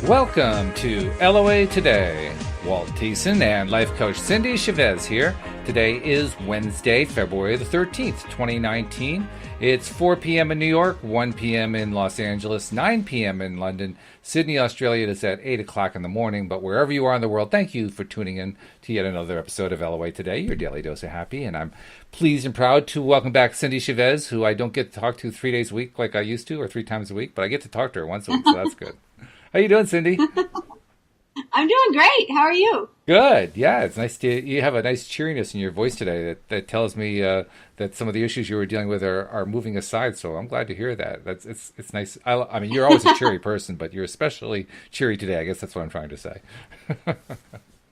Welcome to LOA Today. Walt Thiessen and life coach Cindie Chavez here. Today is Wednesday, February the 13th, 2019. It's 4 p.m. in New York, 1 p.m. in Los Angeles, 9 p.m. in London. Sydney, Australia, it is at 8 o'clock in the morning. But wherever you are in the world, thank you for tuning in to yet another episode of LOA Today, your daily dose of happy. And I'm pleased and proud to welcome back Cindie Chavez, who I don't get to talk to 3 days a week like I used to, or 3 times a week, but I get to talk to her once a week, so that's good. How you doing, Cindie? I'm doing great. How are you? Good. Yeah, it's nice to you have a nice cheeriness in your voice today that tells me that some of the issues you were dealing with are moving aside. So I'm glad to hear that. It's nice. I mean, you're always a cheery person, but you're especially cheery today. I guess that's what I'm trying to say.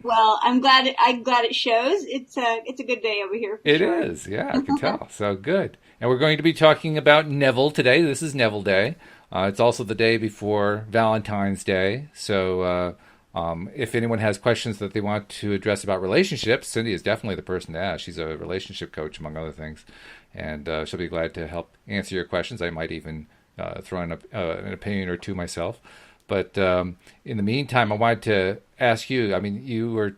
Well, I'm glad it shows. It's a good day over here. It is. Yeah, I can tell. So good. And we're going to be talking about Neville today. This is Neville Day. It's also the day before Valentine's Day. So if anyone has questions that they want to address about relationships, Cindie is definitely the person to ask. She's a relationship coach, among other things. And she'll be glad to help answer your questions. I might even throw in an opinion or two myself. But in the meantime, I wanted to ask you, I mean, you were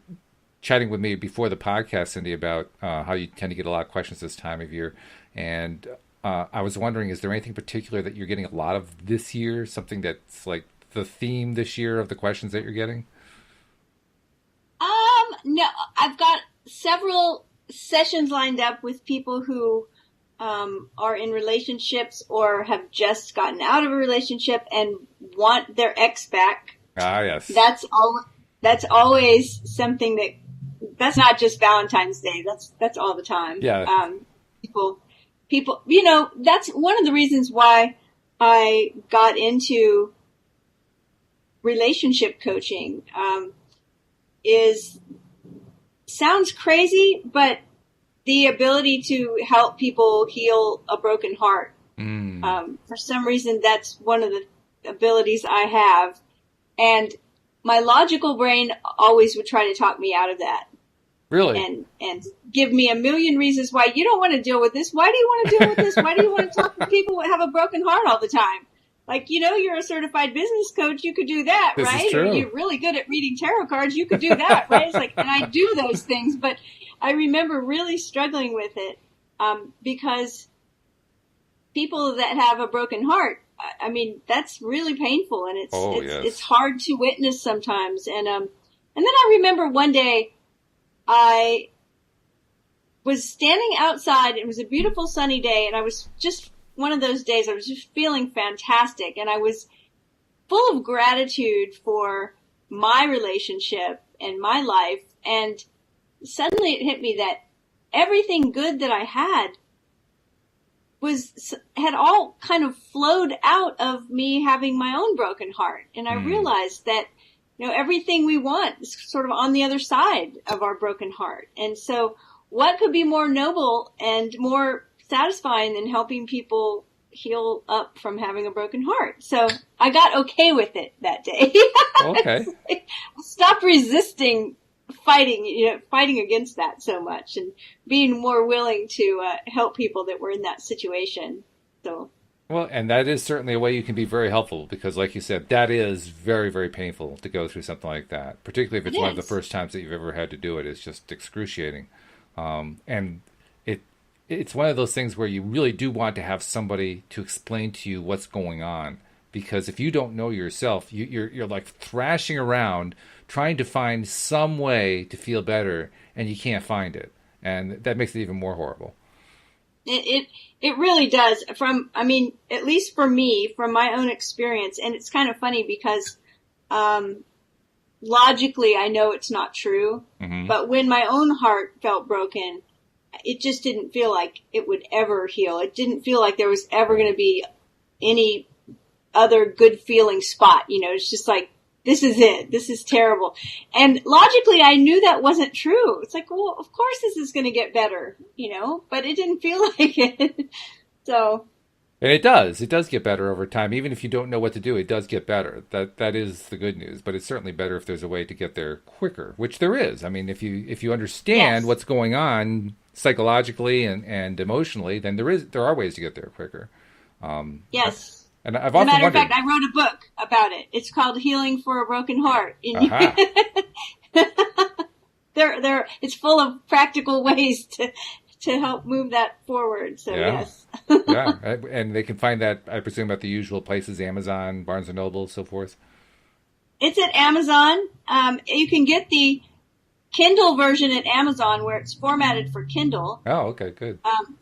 chatting with me before the podcast, Cindie, about how you tend to get a lot of questions this time of year. And I was wondering, is there anything particular that you're getting a lot of this year? Something that's like the theme this year of the questions that you're getting? No, I've got several sessions lined up with people who are in relationships or have just gotten out of a relationship and want their ex back. Ah, yes. That's always something that's not just Valentine's Day. That's all the time. Yeah. People, that's one of the reasons why I got into relationship coaching, sounds crazy, but the ability to help people heal a broken heart. For some reason, that's one of the abilities I have. And my logical brain always would try to talk me out of that. Really? And give me a million reasons why you don't want to deal with this. Why do you want to deal with this? Why do you want to talk to people who have a broken heart all the time? Like, you're a certified business coach. You could do that, This right? is true. Or you're really good at reading tarot cards. You could do that, right? It's like, and I do those things, but I remember really struggling with it, because people that have a broken heart, I mean, that's really painful, and it's hard to witness sometimes. And then I remember one day, I was standing outside. It was a beautiful sunny day, and I was just one of those days I was just feeling fantastic, and I was full of gratitude for my relationship and my life. And suddenly it hit me that everything good that I had all kind of flowed out of me having my own broken heart. And I realized that everything we want is sort of on the other side of our broken heart. And so what could be more noble and more satisfying than helping people heal up from having a broken heart? So I got okay with it that day. Okay. Stop resisting fighting against that so much, and being more willing to help people that were in that situation. So. Well, and that is certainly a way you can be very helpful, because like you said, that is very, very painful to go through something like that, particularly if it's one of the first times that you've ever had to do it. It's just excruciating. And it's one of those things where you really do want to have somebody to explain to you what's going on, because if you don't know yourself, you're like thrashing around trying to find some way to feel better, and you can't find it. And that makes it even more horrible. It really does. At least for me, from my own experience, and it's kind of funny because, logically I know it's not true, but when my own heart felt broken, it just didn't feel like it would ever heal. It didn't feel like there was ever going to be any other good feeling spot. It's just like, this is it. This is terrible. And logically, I knew that wasn't true. It's like, well, of course this is going to get better, but it didn't feel like it. So. And it does. It does get better over time. Even if you don't know what to do, it does get better. That is the good news. But it's certainly better if there's a way to get there quicker, which there is. I mean, if you understand what's going on psychologically and emotionally, then there are ways to get there quicker. Yes. And I've often wondered. As a matter of fact, I wrote a book. about it. It's called Healing for a Broken Heart. Aha. It's full of practical ways to help move that forward. So Yeah. yes. Yeah. And they can find that, I presume, at the usual places, Amazon, Barnes & Noble, so forth. It's at Amazon. You can get the Kindle version at Amazon where it's formatted for Kindle. Oh, okay, good.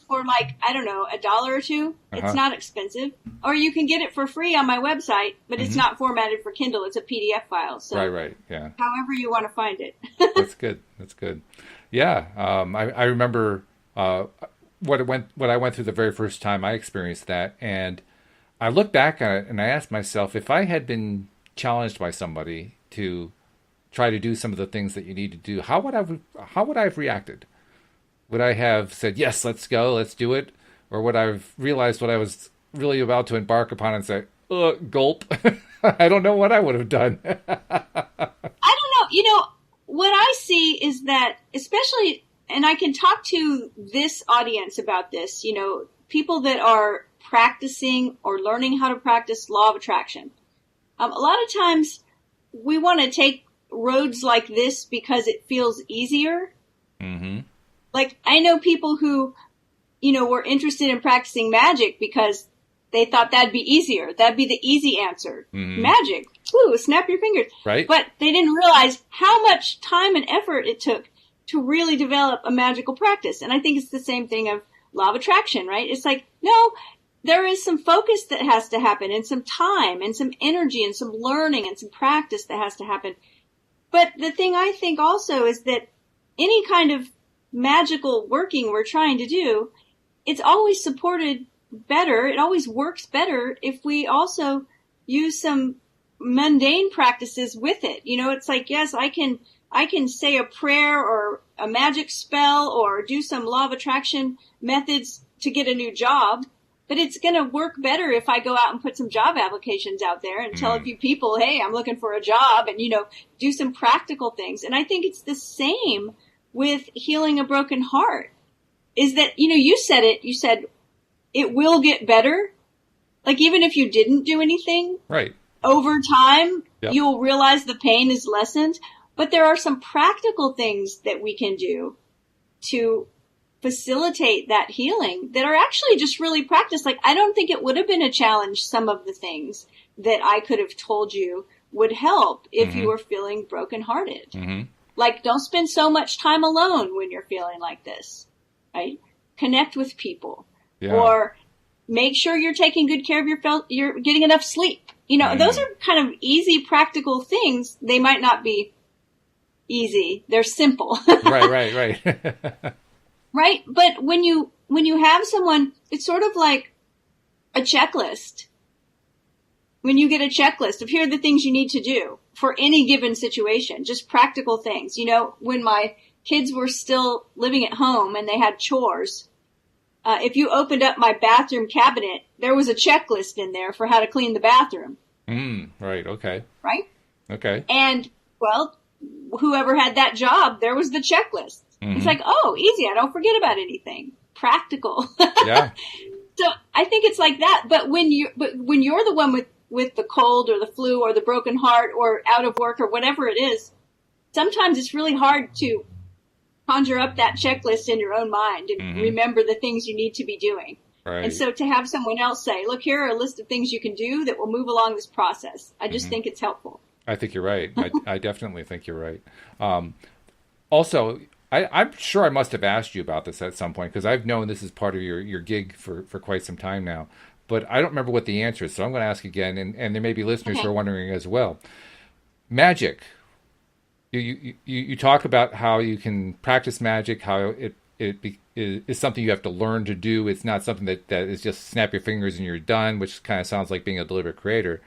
For like, I don't know, $1 or $2. Uh-huh. It's not expensive. Or you can get it for free on my website, but it's not formatted for Kindle. It's a PDF file. So Right, yeah. however you want to find it. That's good. Yeah, I remember what I went through the very first time I experienced that, and I look back on it and I asked myself, if I had been challenged by somebody to try to do some of the things that you need to do, how would I have reacted? Would I have said, yes, let's go, let's do it? Or would I have realized what I was really about to embark upon and say, gulp? I don't know what I would have done. I don't know. What I see is that, especially, and I can talk to this audience about this, people that are practicing or learning how to practice law of attraction. A lot of times we want to take roads like this because it feels easier. Mm-hmm. Like, I know people who, were interested in practicing magic because they thought that'd be easier. That'd be the easy answer. Mm-hmm. Magic. Woo, snap your fingers. Right. But they didn't realize how much time and effort it took to really develop a magical practice. And I think it's the same thing of law of attraction, right? It's like, no, there is some focus that has to happen and some time and some energy and some learning and some practice that has to happen. But the thing I think also is that any kind of magical working we're trying to do, it's always supported better. It always works better if we also use some mundane practices with it. It's like, yes, I can say a prayer or a magic spell or do some law of attraction methods to get a new job. But it's going to work better if I go out and put some job applications out there and tell a few people, hey, I'm looking for a job, and, do some practical things. And I think it's the same with healing a broken heart, is that, you said it will get better. Like, even if you didn't do anything, right, over time, yep, you'll realize the pain is lessened. But there are some practical things that we can do to facilitate that healing that are actually just really practiced. Like, I don't think it would have been a challenge, some of the things that I could have told you would help if you were feeling brokenhearted. Mm-hmm. Like, don't spend so much time alone when you're feeling like this, right? Connect with people. Yeah. Or make sure you're taking good care of you're getting enough sleep. Those are kind of easy, practical things. They might not be easy. They're simple. Right. Right? But when you have someone, it's sort of like a checklist. When you get a checklist of here are the things you need to do for any given situation, just practical things. When my kids were still living at home and they had chores, if you opened up my bathroom cabinet, there was a checklist in there for how to clean the bathroom. Right. Okay. Right? Okay. And, well, whoever had that job, there was the checklist. Mm-hmm. It's like, oh, easy. I don't forget about anything. Practical. Yeah. So I think it's like that. But when you're the one with the cold or the flu or the broken heart or out of work or whatever it is, sometimes it's really hard to conjure up that checklist in your own mind and remember the things you need to be doing. Right. And so to have someone else say, look, here are a list of things you can do that will move along this process. I just think it's helpful. I think you're right. I definitely think you're right. Also, I'm sure I must have asked you about this at some point because I've known this is part of your gig for quite some time now. But I don't remember what the answer is, so I'm going to ask again, and there may be listeners who are wondering as well. Magic. You talk about how you can practice magic, how it is something you have to learn to do. It's not something that is just snap your fingers and you're done, which kind of sounds like being a deliberate creator.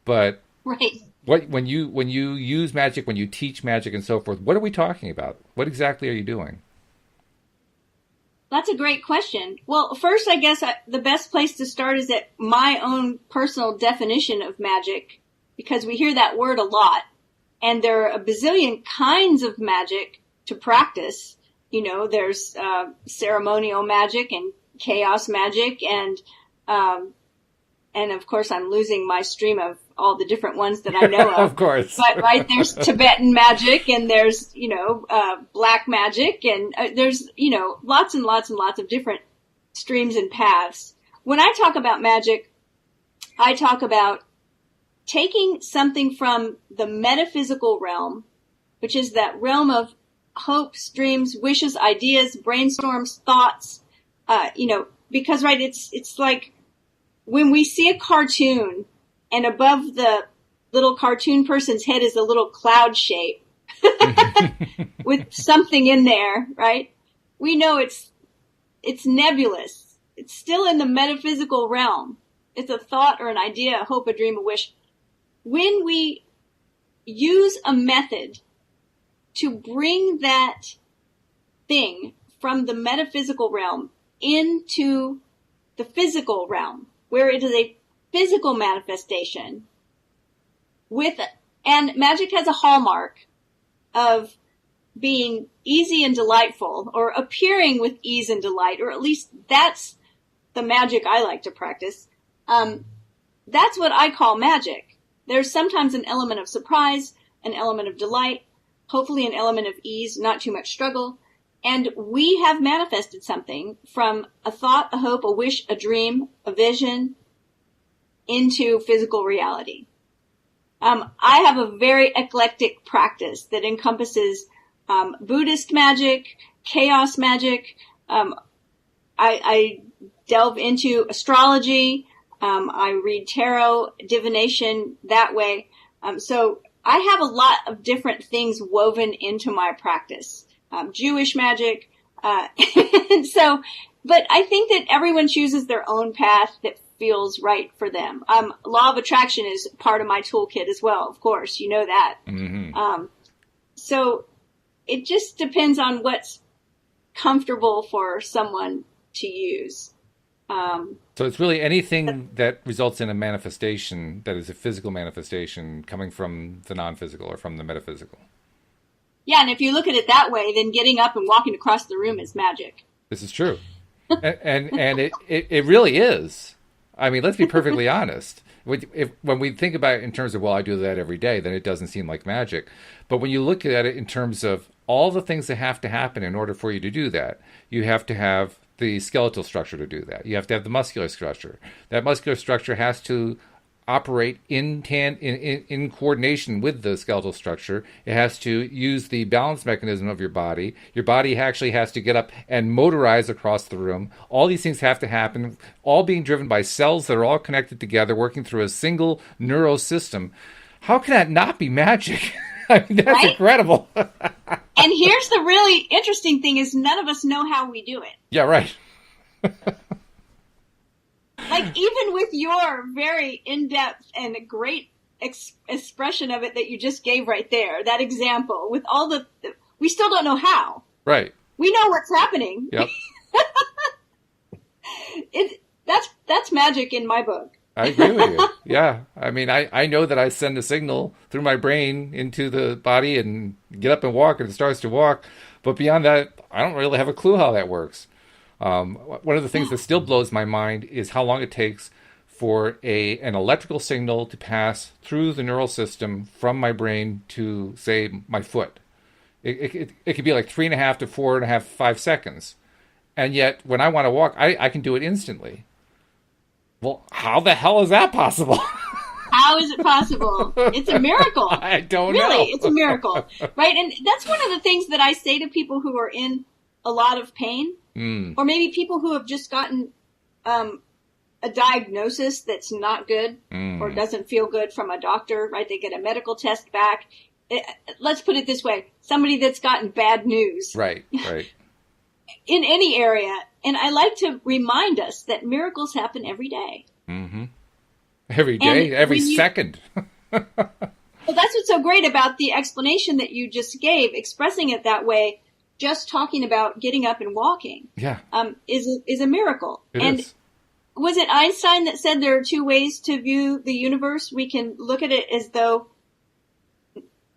But right. When you use magic, when you teach magic and so forth, what are we talking about? What exactly are you doing? That's a great question. Well, first, I guess the best place to start is at my own personal definition of magic, because we hear that word a lot. And there are a bazillion kinds of magic to practice. There's ceremonial magic and chaos magic, and of course I'm losing my stream of all the different ones that I know of. Of course. But, right, there's Tibetan magic, and there's, black magic, and there's, lots and lots and lots of different streams and paths. When I talk about magic, I talk about taking something from the metaphysical realm, which is that realm of hopes, dreams, wishes, ideas, brainstorms, thoughts, because, right, it's like when we see a cartoon and above the little cartoon person's head is a little cloud shape with something in there, right? We know it's nebulous. It's still in the metaphysical realm. It's a thought or an idea, a hope, a dream, a wish. When we use a method to bring that thing from the metaphysical realm into the physical realm, where it is a physical manifestation and magic has a hallmark of being easy and delightful, or appearing with ease and delight, or at least that's the magic I like to practice. That's what I call magic. There's sometimes an element of surprise, an element of delight, hopefully an element of ease, not too much struggle. And we have manifested something from a thought, a hope, a wish, a dream, a vision into physical reality. I have a very eclectic practice that encompasses Buddhist magic, chaos magic. I delve into astrology. I read tarot, divination that way. So I have a lot of different things woven into my practice. Jewish magic. And so, but I think that everyone chooses their own path that feels right for them. Law of attraction is part of my toolkit as well, of course, you know that. Mm-hmm. So it just depends on what's comfortable for someone to use. So it's really anything that results in a manifestation that is a physical manifestation coming from the non-physical or from the metaphysical. Yeah, and if you look at it that way, then getting up and walking across the room is magic. This is true. and it really is. I mean, let's be perfectly honest. When we think about it in terms of, well, I do that every day, then it doesn't seem like magic. But when you look at it in terms of all the things that have to happen in order for you to do that, you have to have the skeletal structure to do that. You have to have the muscular structure. That muscular structure has to operate in coordination with the skeletal structure. It has to use the balance mechanism of your body. Your body actually has to get up and motorize across the room. All these things have to happen, all being driven by cells that are all connected together, working through a single neurosystem. How can that not be magic? I mean, that's right? Incredible. And here's the really interesting thing is none of us know how we do it. Yeah, right. Like, even with your very in-depth and great expression of it that you just gave right there, that example, with all we still don't know how. Right. We know what's happening. Yep. That's magic in my book. I agree with you. Yeah. I mean, I know that I send a signal through my brain into the body and get up and walk, and it starts to walk. But beyond that, I don't really have a clue how that works. One of the things that still blows my mind is how long it takes for an electrical signal to pass through the neural system from my brain to, say, my foot. It could be like 3.5 to 4.5, 5 seconds. And yet, when I want to walk, I can do it instantly. Well, how the hell is that possible? How is it possible? It's a miracle. I don't know. Really, it's a miracle. Right? And that's one of the things that I say to people who are in a lot of pain, or maybe people who have just gotten a diagnosis that's not good or doesn't feel good from a doctor, right? They get a medical test back. Let's put it this way. Somebody that's gotten bad news. Right. In any area. And I like to remind us that miracles happen every day. Mm-hmm. Every day, and every second. Well, that's what's so great about the explanation that you just gave, expressing it that way, just talking about getting up and walking. Yeah. Is a miracle. It and is. Was it Einstein that said there are two ways to view the universe? We can look at it as though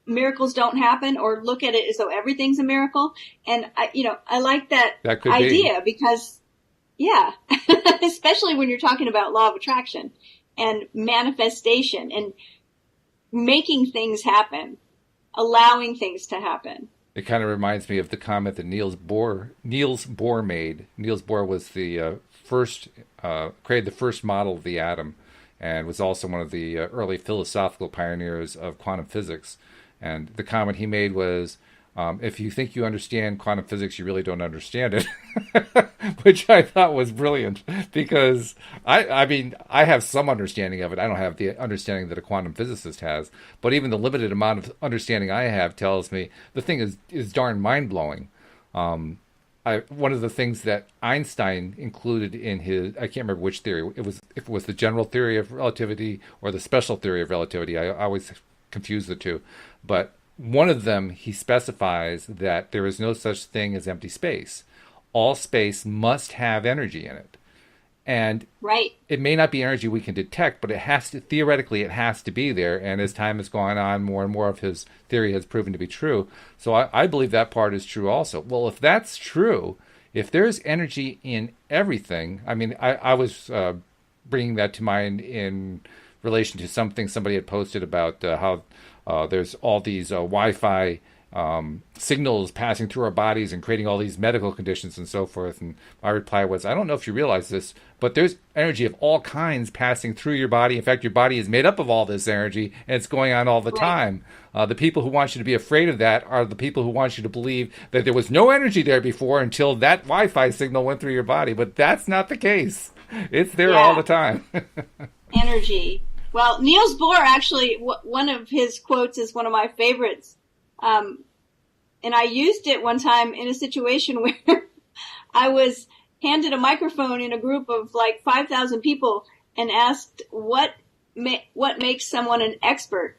miracles don't happen, or look at it as though everything's a miracle. And I like that idea because, yeah, especially when you're talking about law of attraction, and manifestation and making things happen, allowing things to happen. It kind of reminds me of the comment that Niels Bohr made. Niels Bohr was the created the first model of the atom, and was also one of the early philosophical pioneers of quantum physics. And the comment he made was, if you think you understand quantum physics, you really don't understand it, which I thought was brilliant, because I mean, I have some understanding of it. I don't have the understanding that a quantum physicist has, but even the limited amount of understanding I have tells me the thing is darn mind-blowing. One of the things that Einstein included in his, I can't remember which theory, if it was the general theory of relativity or the special theory of relativity. I always confuse the two, but one of them, he specifies that there is no such thing as empty space. All space must have energy in it. And right. It may not be energy we can detect, but theoretically it has to be there. And as time has gone on, more and more of his theory has proven to be true. So I believe that part is true also. Well, if that's true, if there's energy in everything, I mean, I was bringing that to mind in relation to something somebody had posted about how there's all these Wi-Fi signals passing through our bodies and creating all these medical conditions and so forth. And my reply was, I don't know if you realize this, but there's energy of all kinds passing through your body. In fact, your body is made up of all this energy, and it's going on all the time. The people who want you to be afraid of that are the people who want you to believe that there was no energy there before until that Wi-Fi signal went through your body. But that's not the case. It's there all the time. Energy. Well, Niels Bohr, actually, one of his quotes is one of my favorites. And I used it one time in a situation where I was handed a microphone in a group of like 5,000 people and asked what makes someone an expert.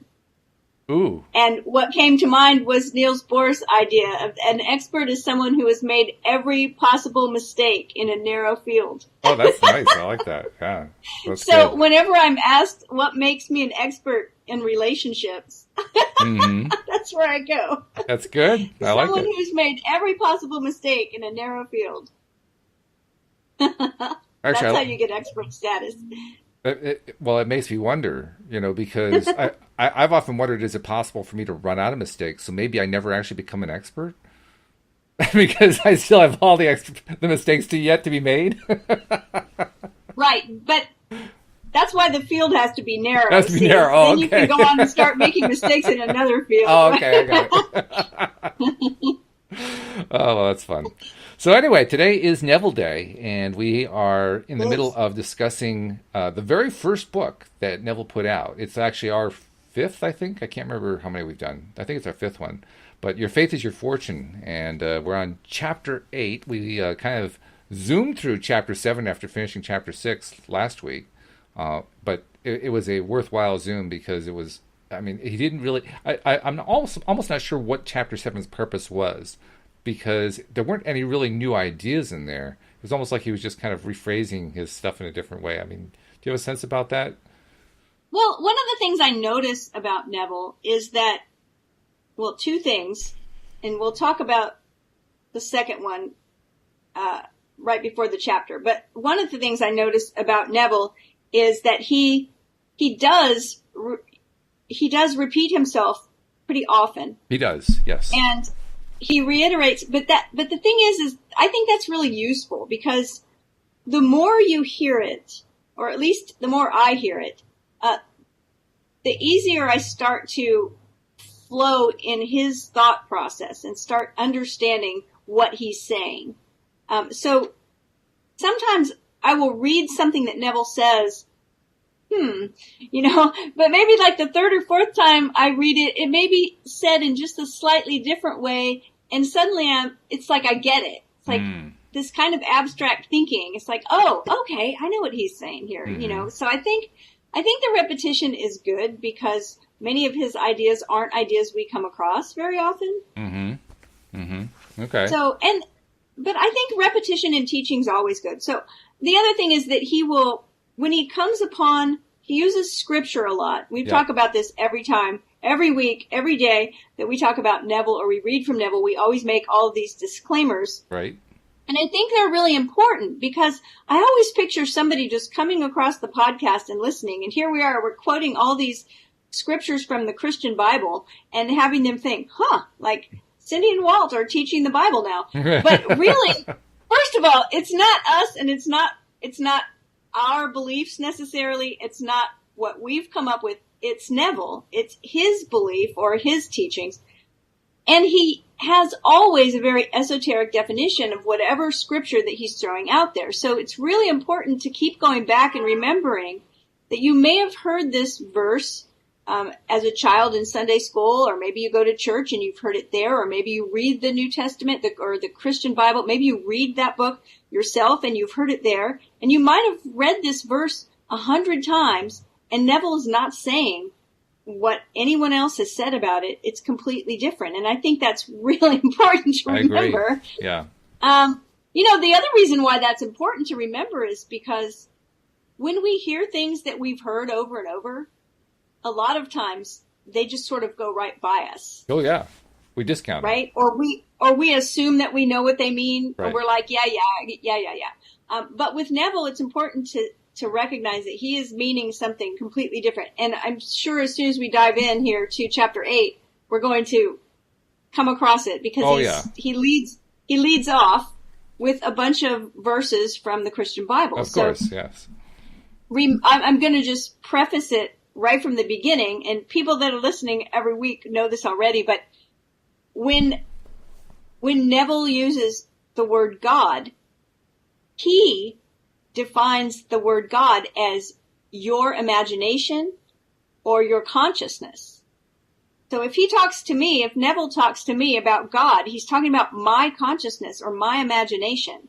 Ooh. And what came to mind was Niels Bohr's idea of an expert is someone who has made every possible mistake in a narrow field. Oh, that's nice. I like that. Yeah. That's so good. Whenever I'm asked what makes me an expert in relationships, that's where I go. That's good. I like it. Someone who's made every possible mistake in a narrow field. That's how you get expert status. Well, it makes me wonder, because I've often wondered, is it possible for me to run out of mistakes? So maybe I never actually become an expert because I still have all the mistakes yet to be made. Right, but that's why the field has to be narrow. It has to be narrow. Oh, then you can go on and start making mistakes in another field. Oh, okay, I got it. Oh, well, that's fun. So anyway, today is Neville Day, and we are in the middle of discussing the very first book that Neville put out. It's actually our fifth, I think. I can't remember how many we've done. I think it's our fifth one. But Your Faith is Your Fortune, and we're on Chapter 8. We kind of zoomed through Chapter 7 after finishing Chapter 6 last week. But it was a worthwhile zoom because it was, I mean, he didn't really, I'm almost not sure what Chapter 7's purpose was, because there weren't any really new ideas in there. It was almost like he was just kind of rephrasing his stuff in a different way. I mean, do you have a sense about that? Well, one of the things I notice about Neville is that, well, two things, and we'll talk about the second one right before the chapter. But one of the things I notice about Neville is that he does repeat himself pretty often. He does, yes. And he reiterates, but the thing is I think that's really useful, because the more you hear it, or at least the more I hear it, the easier I start to flow in his thought process and start understanding what he's saying. So sometimes I will read something that Neville says, but maybe like the third or fourth time I read it, it may be said in just a slightly different way. And suddenly it's like I get it. It's like this kind of abstract thinking. It's like, oh, okay, I know what he's saying here, So I think the repetition is good, because many of his ideas aren't ideas we come across very often. Okay. So, but I think repetition in teaching is always good. So the other thing is that he will, when he comes upon, he uses scripture a lot. We talk about this every time, every week, every day that we talk about Neville or we read from Neville. We always make all of these disclaimers. Right. And I think they're really important because I always picture somebody just coming across the podcast and listening. And here we are, we're quoting all these scriptures from the Christian Bible and having them think, like Cindie and Walt are teaching the Bible now. But really, first of all, it's not us and it's not our beliefs necessarily. It's not what we've come up with. It's Neville. It's his belief or his teachings. And he has always a very esoteric definition of whatever scripture that he's throwing out there. So it's really important to keep going back and remembering that you may have heard this verse as a child in Sunday school, or maybe you go to church and you've heard it there, or maybe you read the New Testament or the Christian Bible. Maybe you read that book yourself and you've heard it there. And you might have read this verse 100 times, and Neville is not saying what anyone else has said about it. It's completely different. And I think that's really important to remember. I agree. Yeah. The other reason why that's important to remember is because when we hear things that we've heard over and over, a lot of times they just sort of go right by us. Oh yeah. We discount right? Or we assume that we know what they mean. Right. Or we're like, yeah. But with Neville, it's important to recognize that he is meaning something completely different. And I'm sure as soon as we dive in here to chapter 8, we're going to come across it because he leads off with a bunch of verses from the Christian Bible. Of course, yes. I'm going to just preface it right from the beginning, and people that are listening every week know this already, but when Neville uses the word God, he defines the word God as your imagination or your consciousness. So if Neville talks to me about God, he's talking about my consciousness or my imagination.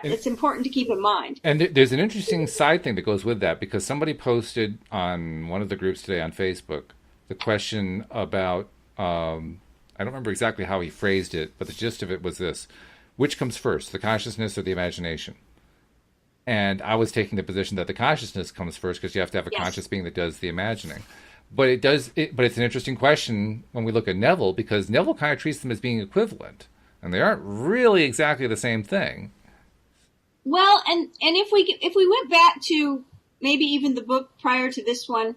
It's important to keep in mind. And there's an interesting side thing that goes with that, because somebody posted on one of the groups today on Facebook the question about, I don't remember exactly how he phrased it, but the gist of it was this: which comes first, the consciousness or the imagination? And I was taking the position that the consciousness comes first, because you have to have a conscious being that does the imagining. But it's an interesting question when we look at Neville, because Neville kind of treats them as being equivalent, and they aren't really exactly the same thing. Well, and if we went back to maybe even the book prior to this one,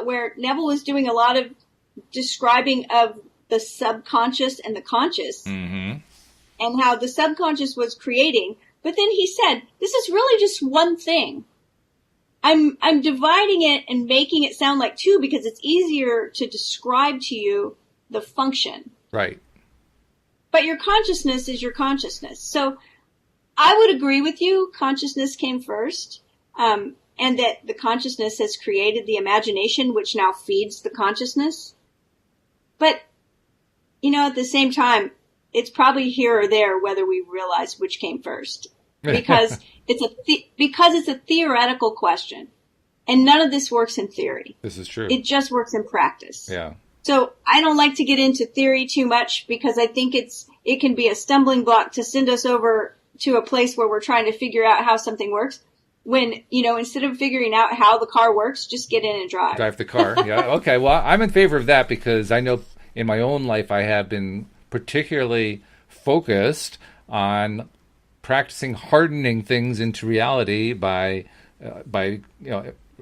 where Neville was doing a lot of describing of the subconscious and the conscious, and how the subconscious was creating, but then he said, this is really just one thing. I'm dividing it and making it sound like two because it's easier to describe to you the function. Right. But your consciousness is your consciousness. So I would agree with you. Consciousness came first, and that the consciousness has created the imagination, which now feeds the consciousness. But, at the same time, it's probably here or there whether we realize which came first, because it's a theoretical question, and none of this works in theory. This is true. It just works in practice. Yeah. So I don't like to get into theory too much, because I think it can be a stumbling block to send us over to a place where we're trying to figure out how something works, when, instead of figuring out how the car works, just get in and drive. Drive the car, yeah. Okay, well, I'm in favor of that, because I know in my own life I have been particularly focused on practicing hardening things into reality by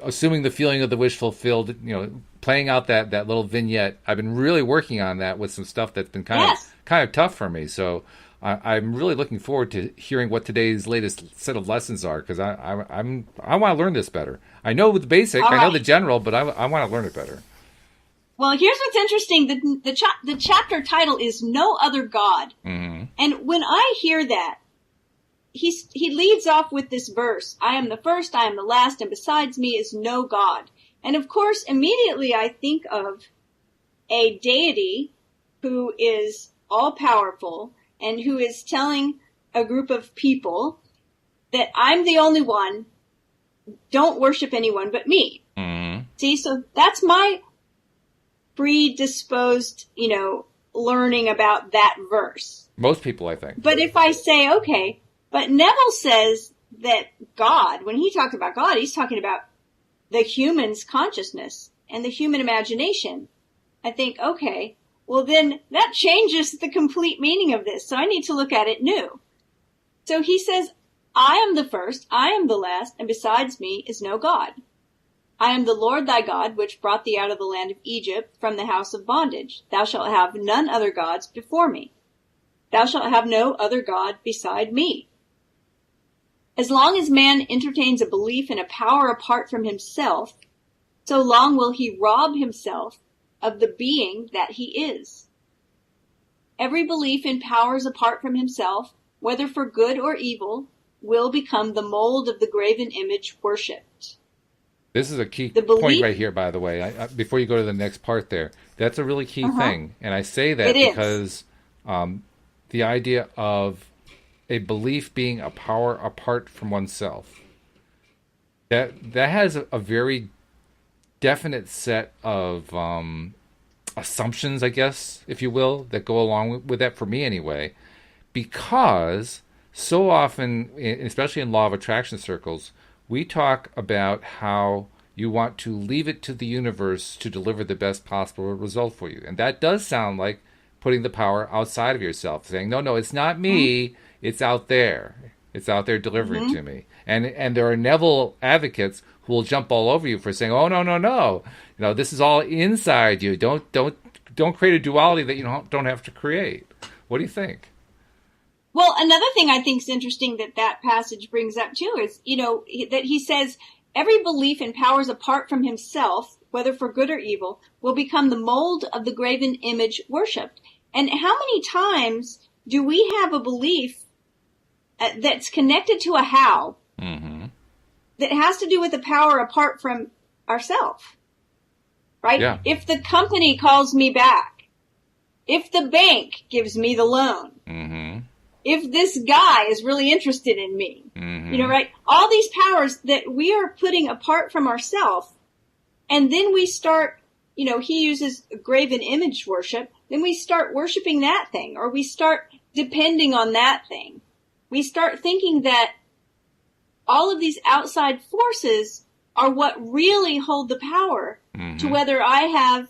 assuming the feeling of the wish fulfilled, playing out that little vignette. I've been really working on that with some stuff that's been kind of tough for me. So I'm really looking forward to hearing what today's latest set of lessons are, because I want to learn this better. I know the basic, I know the general, but I want to learn it better. Well, here's what's interesting. The chapter title is No Other God. Mm-hmm. And when I hear that, he leads off with this verse, I am the first, I am the last, and besides me is no God. And of course, immediately I think of a deity who is all-powerful and who is telling a group of people that I'm the only one, don't worship anyone but me. Mm-hmm. See, so that's my predisposed, learning about that verse. Most people, I think. But if I say, okay, but Neville says that God, when he talks about God, he's talking about the human's consciousness and the human imagination. I think, okay, well then that changes the complete meaning of this. So I need to look at it new. So he says, I am the first, I am the last, and besides me is no God. I am the Lord thy God, which brought thee out of the land of Egypt from the house of bondage. Thou shalt have none other gods before me. Thou shalt have no other God beside me. As long as man entertains a belief in a power apart from himself, so long will he rob himself of the being that he is. Every belief in powers apart from himself, whether for good or evil, will become the mold of the graven image worshipped. This is a key point right here, by the way. Before you go to the next part there, that's a really key thing. And I say that because the idea of a belief being a power apart from oneself, that has a very definite set of assumptions, I guess, if you will, that go along with that, for me anyway, because so often, especially in law of attraction circles, we talk about how you want to leave it to the universe to deliver the best possible result for you. And that does sound like putting the power outside of yourself, saying, no, it's not me, it's out there. It's out there delivering to me. And there are Neville advocates who will jump all over you for saying, oh, no. This is all inside you. Don't create a duality that you don't have to create. What do you think? Well, another thing I think is interesting that passage brings up too is, that he says every belief in powers apart from himself, whether for good or evil, will become the mold of the graven image worshipped. And how many times do we have a belief that's connected to a how that has to do with a power apart from ourselves, right? Yeah. If the company calls me back, if the bank gives me the loan, if this guy is really interested in me, right? All these powers that we are putting apart from ourselves, and then we start, he uses graven image worship, then we start worshiping that thing, or we start depending on that thing. We start thinking that all of these outside forces are what really hold the power to whether I have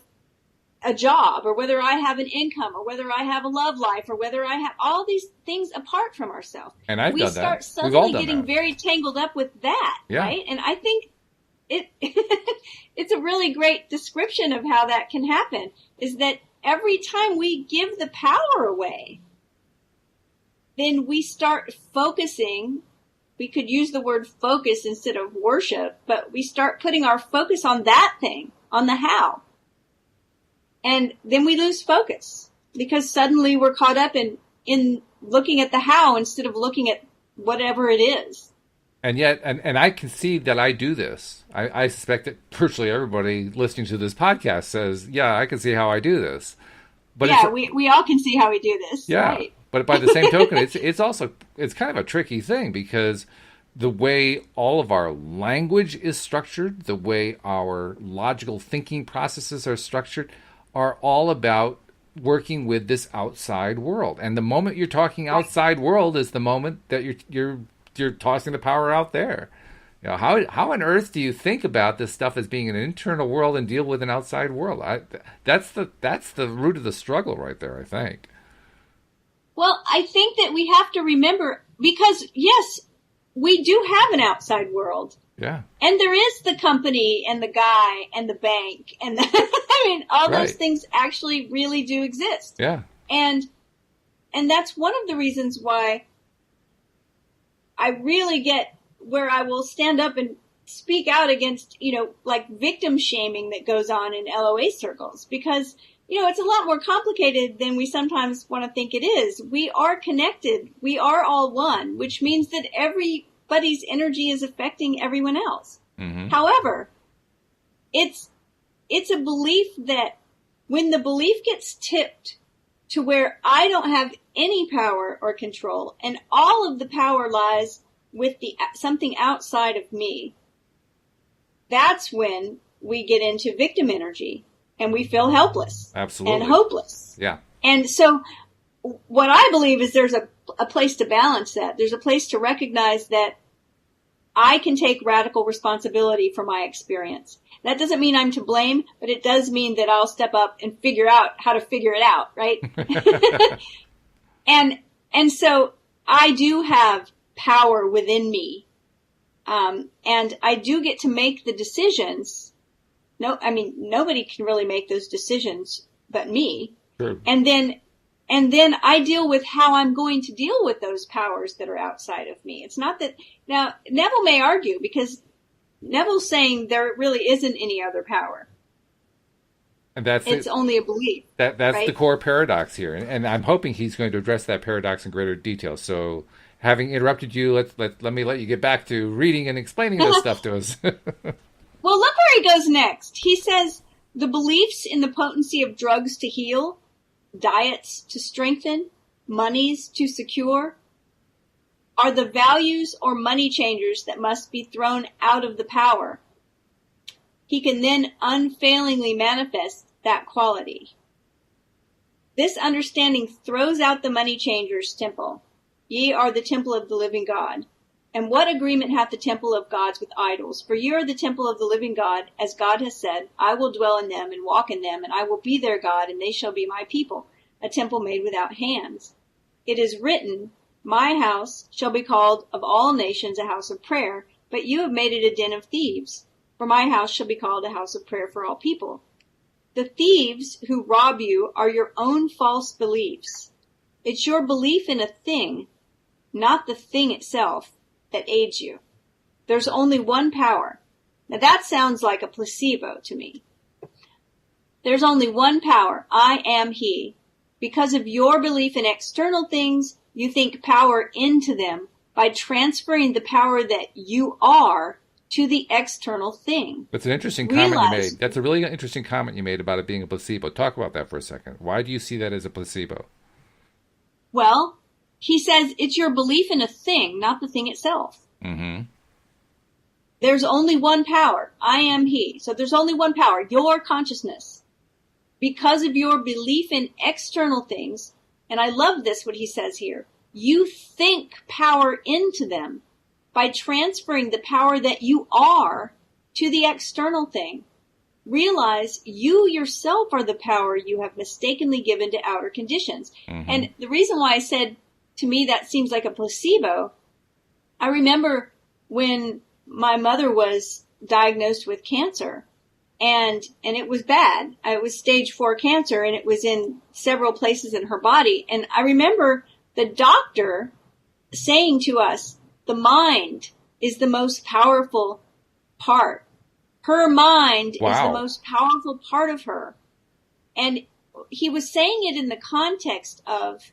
a job, or whether I have an income, or whether I have a love life, or whether I have all these things apart from ourselves. And I've done that. We start suddenly getting very tangled up with that, right? And I think it's a really great description of how that can happen, is that every time we give the power away, then we start focusing. We could use the word focus instead of worship, but we start putting our focus on that thing, on the how. And then we lose focus because suddenly we're caught up in looking at the how instead of looking at whatever it is. And yet, and I can see that I do this. I suspect that virtually everybody listening to this podcast says, yeah, I can see how I do this. But yeah, we all can see how we do this. Yeah. Right. But by the same token, it's kind of a tricky thing, because the way all of our language is structured, the way our logical thinking processes are structured, are all about working with this outside world. And the moment you're talking outside world is the moment that you're tossing the power out there. How on earth do you think about this stuff as being an internal world and deal with an outside world? That's the root of the struggle right there, I think. Well, I think that we have to remember, because yes, we do have an outside world. Yeah. And there is the company and the guy and the bank and all those things actually really do exist. Yeah. And that's one of the reasons why I really get where I will stand up and speak out against, victim shaming that goes on in LOA circles, because it's a lot more complicated than we sometimes want to think it is. We are connected. We are all one, which means that everybody's energy is affecting everyone else. However, it's a belief that when the belief gets tipped to where I don't have any power or control, and all of the power lies with something outside of me, that's when we get into victim energy. And we feel helpless. Absolutely. And hopeless. Yeah. And so what I believe is there's a place to balance that. There's a place to recognize that I can take radical responsibility for my experience. That doesn't mean I'm to blame, but it does mean that I'll step up and figure out how to figure it out, right? And so I do have power within me. And I do get to make the decisions. No, I mean, nobody can really make those decisions but me. Sure. And then I deal with how I'm going to deal with those powers that are outside of me. It's not that, now, Neville may argue, because Neville's saying there really isn't any other power. And it's only a belief. That's right? the core paradox here. And I'm hoping he's going to address that paradox in greater detail. So, having interrupted you, let me let you get back to reading and explaining this stuff to us. Well, look where he goes next. He says, the beliefs in the potency of drugs to heal, diets to strengthen, monies to secure, are the values or money changers that must be thrown out of the power. He can then unfailingly manifest that quality. This understanding throws out the money changer's temple. Ye are the temple of the living God. And what agreement hath the temple of gods with idols? For ye are the temple of the living God, as God has said, I will dwell in them and walk in them, and I will be their God, and they shall be my people, a temple made without hands. It is written, my house shall be called of all nations a house of prayer, but you have made it a den of thieves. For my house shall be called a house of prayer for all people. The thieves who rob you are your own false beliefs. It's your belief in a thing, not the thing itself, that aids you. There's only one power. Now that sounds like a placebo to me. There's only one power. I am He. Because of your belief in external things, you think power into them by transferring the power that you are to the external thing. That's an interesting comment you made. That's a really interesting comment you made about it being a placebo. Talk about that for a second. Why do you see that as a placebo? Well, he says it's your belief in a thing, not the thing itself. Mm-hmm. There's only one power. I am He. So there's only one power, your consciousness. Because of your belief in external things, and I love this, what he says here, you think power into them by transferring the power that you are to the external thing. Realize you yourself are the power you have mistakenly given to outer conditions. Mm-hmm. And the reason why I said, to me, that seems like a placebo, I remember when my mother was diagnosed with cancer, and it was bad. It was stage 4 cancer, and it was in several places in her body. And I remember the doctor saying to us, the mind is the most powerful part. Her mind is the most powerful part of her. And he was saying it in the context of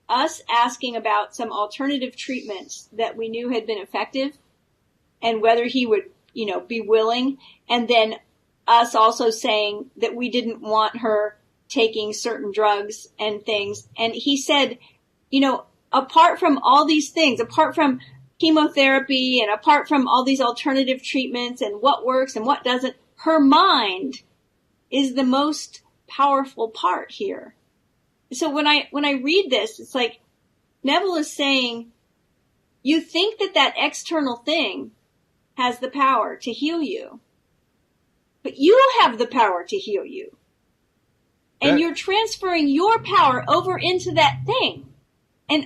us asking about some alternative treatments that we knew had been effective and whether he would, be willing. And then us also saying that we didn't want her taking certain drugs and things. And he said, apart from all these things, apart from chemotherapy and apart from all these alternative treatments and what works and what doesn't, her mind is the most powerful part here. So when I read this, it's like Neville is saying, you think that external thing has the power to heal you, but you have the power to heal you. And you're transferring your power over into that thing. And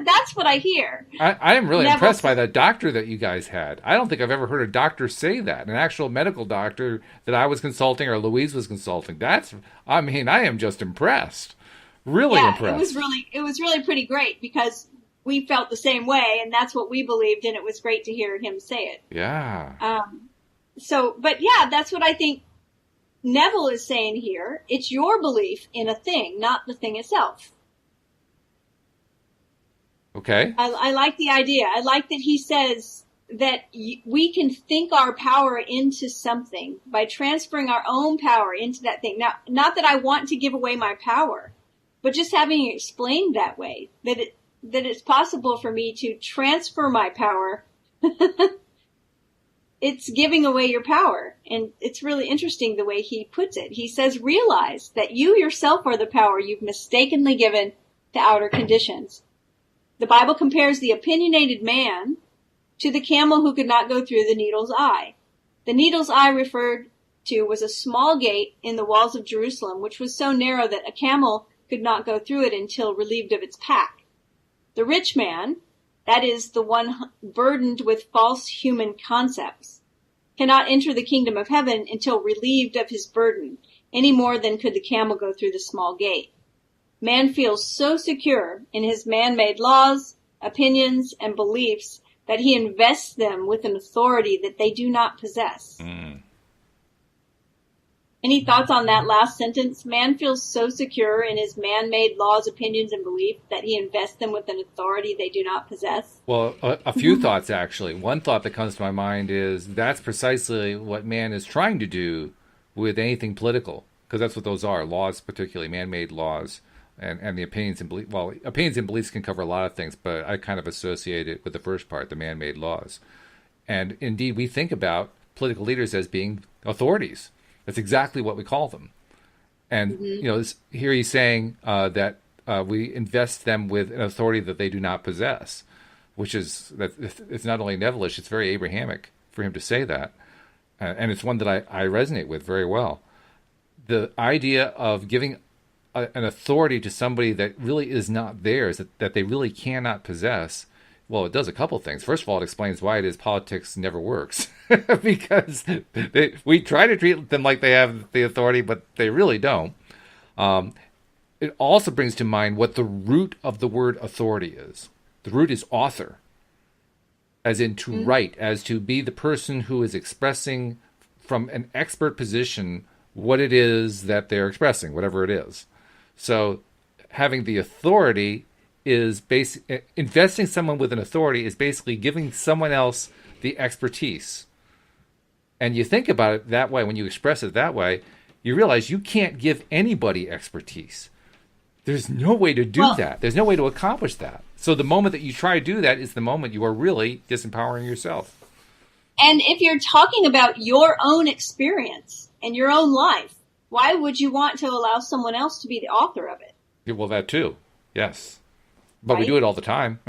that's what I hear. I am really impressed by that doctor that you guys had. I don't think I've ever heard a doctor say that. An actual medical doctor that I was consulting or Louise was consulting. I am just impressed. Really impressed. It was really pretty great because we felt the same way, and that's what we believed, and it was great to hear him say it. Yeah. That's what I think Neville is saying here. It's your belief in a thing, not the thing itself. Okay. I like the idea. I like that he says that we can think our power into something by transferring our own power into that thing. Now, not that I want to give away my power, but just having it explained that way, that it's possible for me to transfer my power. It's giving away your power. And it's really interesting the way he puts it. He says, realize that you yourself are the power you've mistakenly given to outer conditions. The Bible compares the opinionated man to the camel who could not go through the needle's eye. The needle's eye referred to was a small gate in the walls of Jerusalem, which was so narrow that a camel could not go through it until relieved of its pack. The rich man, that is the one burdened with false human concepts, cannot enter the kingdom of heaven until relieved of his burden, any more than could the camel go through the small gate. Man feels so secure in his man-made laws, opinions, and beliefs that he invests them with an authority that they do not possess. Any thoughts on that last sentence? Man feels so secure in his man-made laws, opinions, and beliefs that he invests them with an authority they do not possess. Well, a few thoughts, actually. One thought that comes to my mind is that's precisely what man is trying to do with anything political, because that's what those are, laws, particularly man-made laws, and the opinions and beliefs. Well, opinions and beliefs can cover a lot of things, but I kind of associate it with the first part, the man-made laws. And indeed, we think about political leaders as being authorities. That's exactly what we call them. And, here he's saying that we invest them with an authority that they do not possess, which is, that it's not only Neville-ish, it's very Abrahamic for him to say that. And it's one that I resonate with very well. The idea of giving an authority to somebody that really is not theirs, that they really cannot possess, well, it does a couple things. First of all, it explains why it is politics never works. Because we try to treat them like they have the authority, but they really don't. It also brings to mind what the root of the word authority is. The root is author, as in to write, as to be the person who is expressing from an expert position what it is that they're expressing, whatever it is. So having the authority is investing someone with an authority is basically giving someone else the expertise. And you think about it that way, when you express it that way, you realize you can't give anybody expertise. There's no way to do that. There's no way to accomplish that. So the moment that you try to do that is the moment you are really disempowering yourself. And if you're talking about your own experience and your own life, why would you want to allow someone else to be the author of it? Yeah, well, that too. Yes. But right? We do it all the time.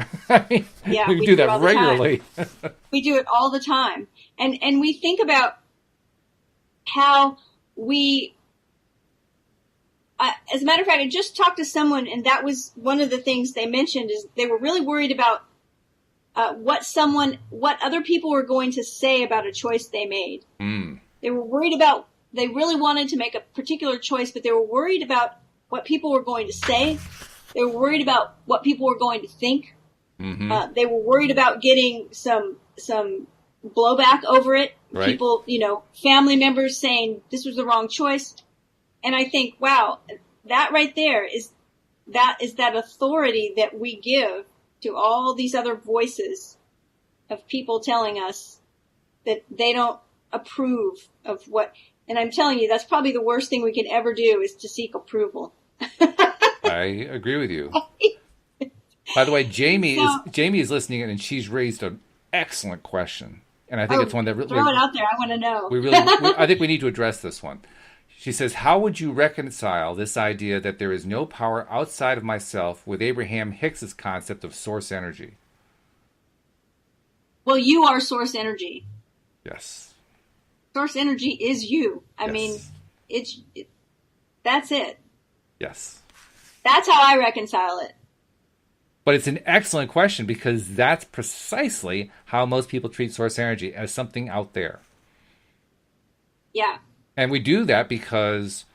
Yeah, we do that regularly. We do it all the time. And we think about how we, as a matter of fact, I just talked to someone, and that was one of the things they mentioned, is they were really worried about what other people were going to say about a choice they made. They were worried about, they really wanted to make a particular choice, but they were worried about what people were going to say. They were worried about what people were going to think. They were worried about getting some blowback over it. Right. People, family members saying this was the wrong choice. And I think, wow, that right there is that authority that we give to all these other voices of people telling us that they don't approve of what. And I'm telling you, that's probably the worst thing we can ever do, is to seek approval. I agree with you. By the way, Jamie is listening in, and she's raised an excellent question, and I think it's one that throw it out there. I want to know. I think we need to address this one. She says, "How would you reconcile this idea that there is no power outside of myself with Abraham Hicks's concept of source energy?" Well, you are source energy. Yes. Source energy is you. I mean, that's it. Yes. That's how I reconcile it. But it's an excellent question, because that's precisely how most people treat source energy, as something out there. Yeah. And we do that because,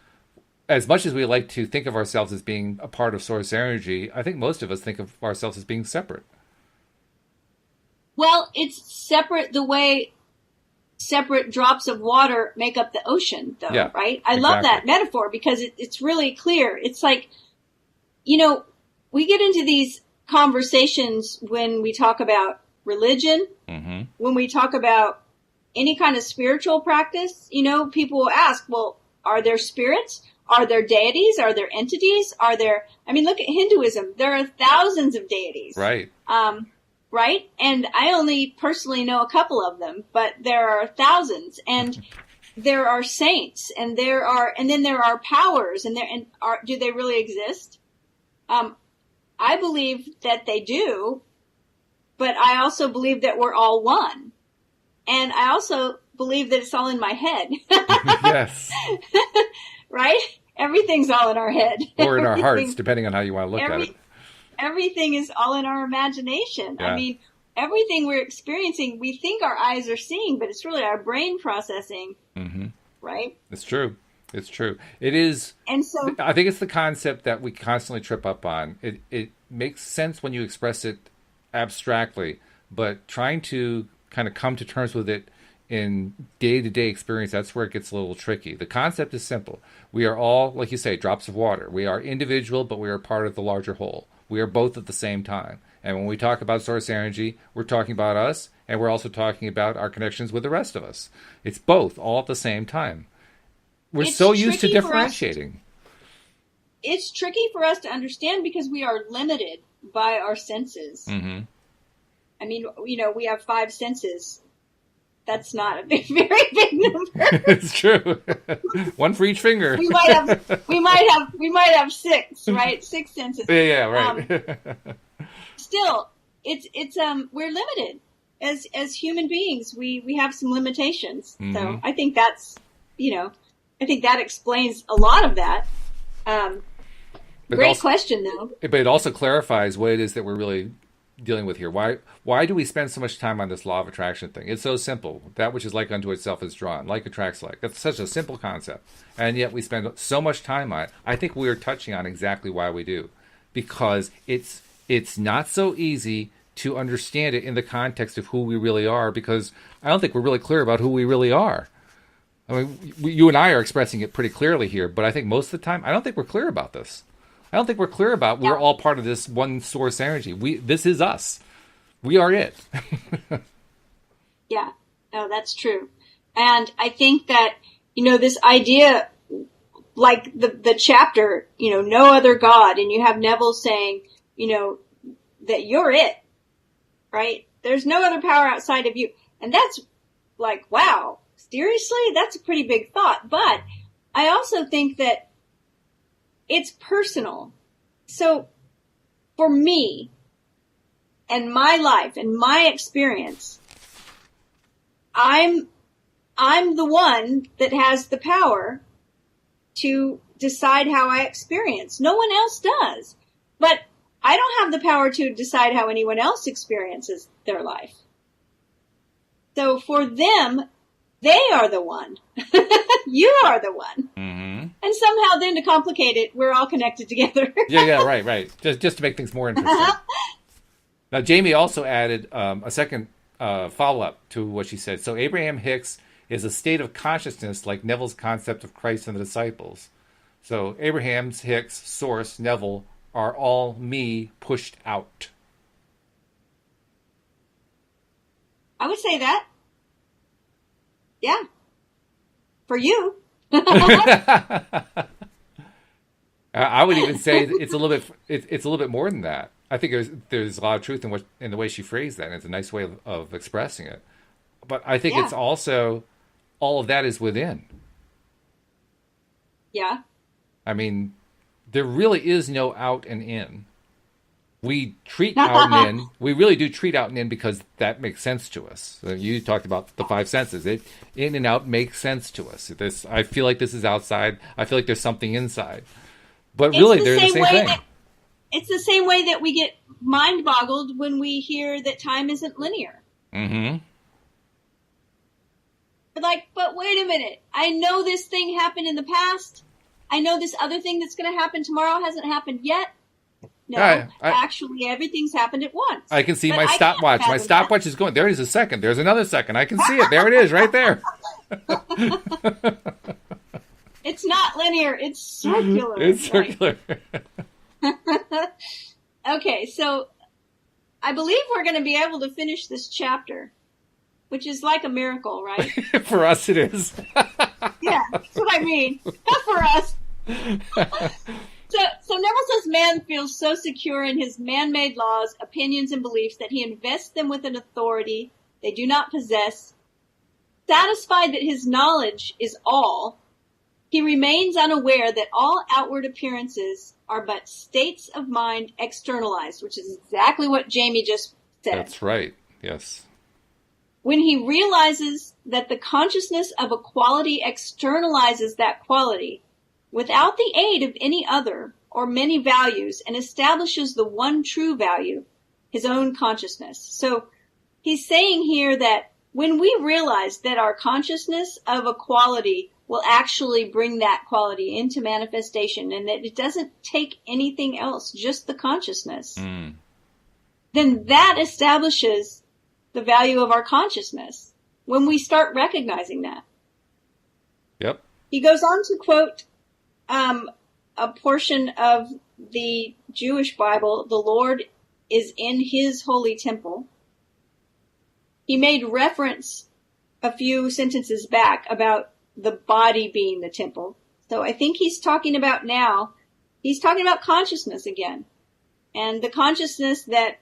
as much as we like to think of ourselves as being a part of source energy, I think most of us think of ourselves as being separate. Well, it's separate the way separate drops of water make up the ocean, though, right? I love that metaphor, because it's really clear. It's like, we get into these conversations when we talk about religion, when we talk about any kind of spiritual practice. People will ask, well, are there spirits? Are there deities? Are there entities? Look at Hinduism. There are thousands of deities. Right. Right? And I only personally know a couple of them, but there are thousands, and there are saints, and then there are powers, do they really exist? I believe that they do, but I also believe that we're all one. And I also believe that it's all in my head. Yes. Right? Everything's all in our head. Or in our hearts, depending on how you want to look at it. everything is all in our imagination. Yeah. I mean, everything we're experiencing, we think our eyes are seeing, but it's really our brain processing, right? It's true. It's true. It is. And so I think it's the concept that we constantly trip up on. It makes sense when you express it abstractly, but trying to kind of come to terms with it in day-to-day experience, that's where it gets a little tricky. The concept is simple. We are all, like you say, drops of water. We are individual, but we are part of the larger whole. We are both at the same time. And when we talk about source energy, we're talking about us, and we're also talking about our connections with the rest of us. It's both, all at the same time. We're It's so used to tricky for us. differentiating. It's tricky for us to understand because we are limited by our senses. Mm-hmm. I mean, we have 5 senses. That's not a very big number. It's true. One for each finger. we might have 6, right? 6 senses. Yeah, right. Still, it's we're limited as human beings. We have some limitations. So I think that's, I think that explains a lot of that. Great question, though. But it also clarifies what it is that we're really dealing with here. Why do we spend so much time on this law of attraction thing? It's so simple. That which is like unto itself is drawn. Like attracts like. That's such a simple concept. And yet we spend so much time on it. I think we're touching on exactly why we do. Because it's not so easy to understand it in the context of who we really are, because I don't think we're really clear about who we really are. I mean, you and I are expressing it pretty clearly here, but I think most of the time, I don't think we're clear about this. I don't think we're clear about we're all part of this one source energy. This is us. We are it. Yeah, no, that's true. And I think that, this idea, like the chapter, no other God, and you have Neville saying, that you're it, right? There's no other power outside of you. And that's like, wow, seriously? That's a pretty big thought. But I also think that it's personal. So for me and my life and my experience, I'm the one that has the power to decide how I experience. No one else does. But I don't have the power to decide how anyone else experiences their life. So for them, they are the one. You are the one. Mm-hmm. And somehow then to complicate it, we're all connected together. Yeah, right. Just to make things more interesting. Now, Jamie also added a second follow-up to what she said. So Abraham Hicks is a state of consciousness like Neville's concept of Christ and the disciples. So Abraham's, Hicks, Source, Neville are all me pushed out. I would say that. Yeah. For you. I would even say it's a little bit more than that. I think there's a lot of truth in the way she phrased that, and it's a nice way of expressing it. But I think it's also all of that is within. Yeah. I mean, there really is no out and in. We treat out and in. We really do treat out and in because that makes sense to us. You talked about the 5 senses. It in and out makes sense to us. I feel like this is outside. I feel like there's something inside. But really, they're the same thing. It's the same way that we get mind boggled when we hear that time isn't linear. Mm-hmm. We're like, but wait a minute. I know this thing happened in the past. I know this other thing that's going to happen tomorrow hasn't happened yet. No, actually, everything's happened at once. I can see my stopwatch. My stopwatch is going. There is a second. There's another second. I can see it. There it is, right there. It's not linear. It's circular. It's circular. Okay, so I believe we're going to be able to finish this chapter, which is like a miracle, right? For us, it is. Yeah, that's what I mean. Not for us. So Neville says man feels so secure in his man-made laws, opinions, and beliefs that he invests them with an authority they do not possess. Satisfied that his knowledge is all, he remains unaware that all outward appearances are but states of mind externalized, which is exactly what Jamie just said. That's right. Yes. When he realizes that the consciousness of a quality externalizes that quality, without the aid of any other or many values and establishes the one true value, his own consciousness. So he's saying here that when we realize that our consciousness of a quality will actually bring that quality into manifestation and that it doesn't take anything else, just the consciousness, then that establishes the value of our consciousness when we start recognizing that. Yep. He goes on to quote a portion of the Jewish Bible, "The Lord is in his holy temple." He made reference a few sentences back about the body being the temple. So I think he's talking about consciousness again. And the consciousness that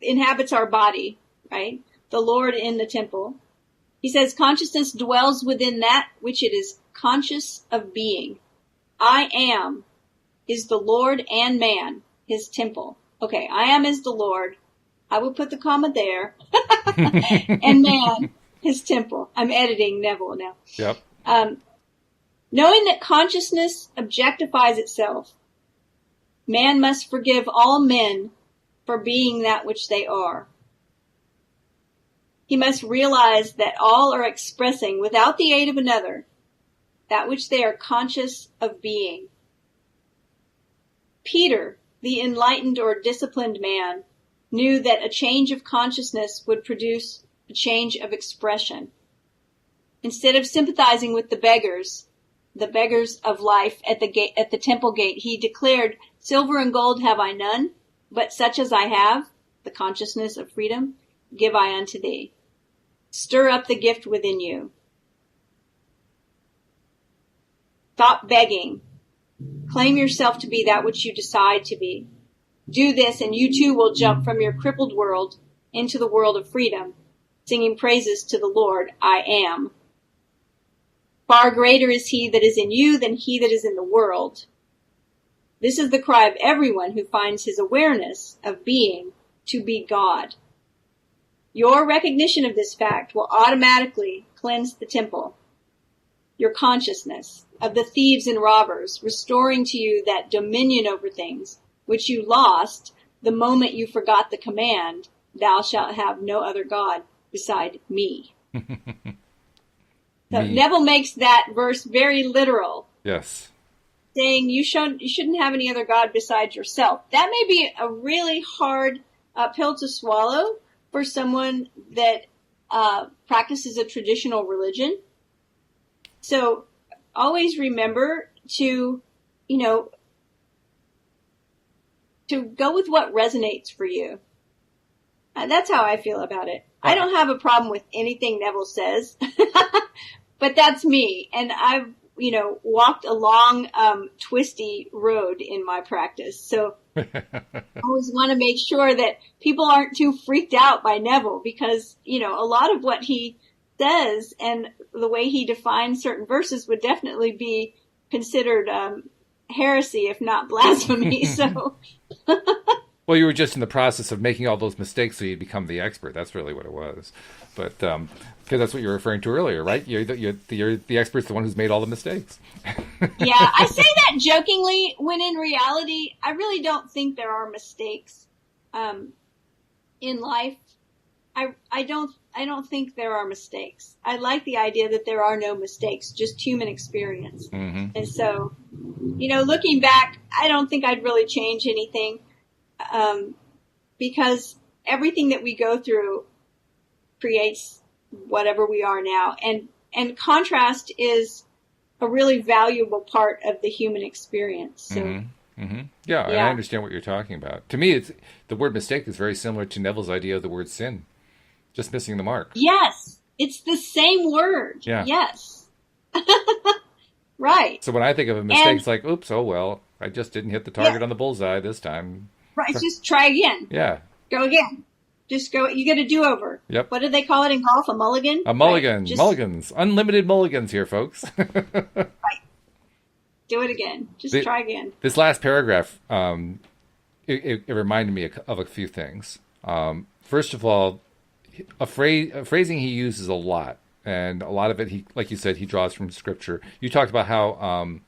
inhabits our body, right? The Lord in the temple. He says consciousness dwells within that which it is conscious of being. I am is the Lord and man, his temple. Okay, I am is the Lord. I will put the comma there. And man, his temple. I'm editing Neville now. Yep. Knowing that consciousness objectifies itself, man must forgive all men for being that which they are. He must realize that all are expressing, without the aid of another, that which they are conscious of being. Peter, the enlightened or disciplined man, knew that a change of consciousness would produce a change of expression. Instead of sympathizing with the beggars of life at the temple gate, he declared, "Silver and gold have I none, but such as I have, the consciousness of freedom, give I unto thee. Stir up the gift within you. Stop begging. Claim yourself to be that which you decide to be. Do this and you too will jump from your crippled world into the world of freedom, singing praises to the Lord, I am. Far greater is he that is in you than he that is in the world." This is the cry of everyone who finds his awareness of being to be God. Your recognition of this fact will automatically cleanse the temple, your consciousness, of the thieves and robbers, restoring to you that dominion over things which you lost the moment you forgot the command, "Thou shalt have no other God beside me." So Neville makes that verse very literal. Yes. Saying you shouldn't have any other God besides yourself. That may be a really hard pill to swallow for someone that practices a traditional religion. So always remember to go with what resonates for you. That's how I feel about it. I don't have a problem with anything Neville says, but that's me. And I've, walked a long, twisty road in my practice. So I always want to make sure that people aren't too freaked out by Neville because, a lot of what he says and the way he defines certain verses would definitely be considered, heresy, if not blasphemy. So, well, you were just in the process of making all those mistakes so you'd become the expert. That's really what it was. But because that's what you were referring to earlier, right? You're the expert's the one who's made all the mistakes. Yeah, I say that jokingly when in reality, I really don't think there are mistakes in life. I don't think there are mistakes. I like the idea that there are no mistakes, just human experience. Mm-hmm. And so, looking back, I don't think I'd really change anything. Because everything that we go through creates whatever we are now. And contrast is a really valuable part of the human experience. So, mm-hmm. Mm-hmm. Yeah, I understand what you're talking about. To me, the word mistake is very similar to Neville's idea of the word sin. Just missing the mark. Yes. It's the same word. Yeah. Yes. Right. So when I think of a mistake, it's like, oops, oh well, I just didn't hit the target on the bullseye this time. Right, just try again. Yeah. Go again. Just go. You get a do-over. Yep. What do they call it in golf? A mulligan? A mulligan. Right. Mulligans. Unlimited mulligans here, folks. Right. Do it again. Just try again. This last paragraph, it reminded me of a few things. First of all, a phrasing he uses a lot, and a lot of it, like you said, he draws from Scripture. You talked about how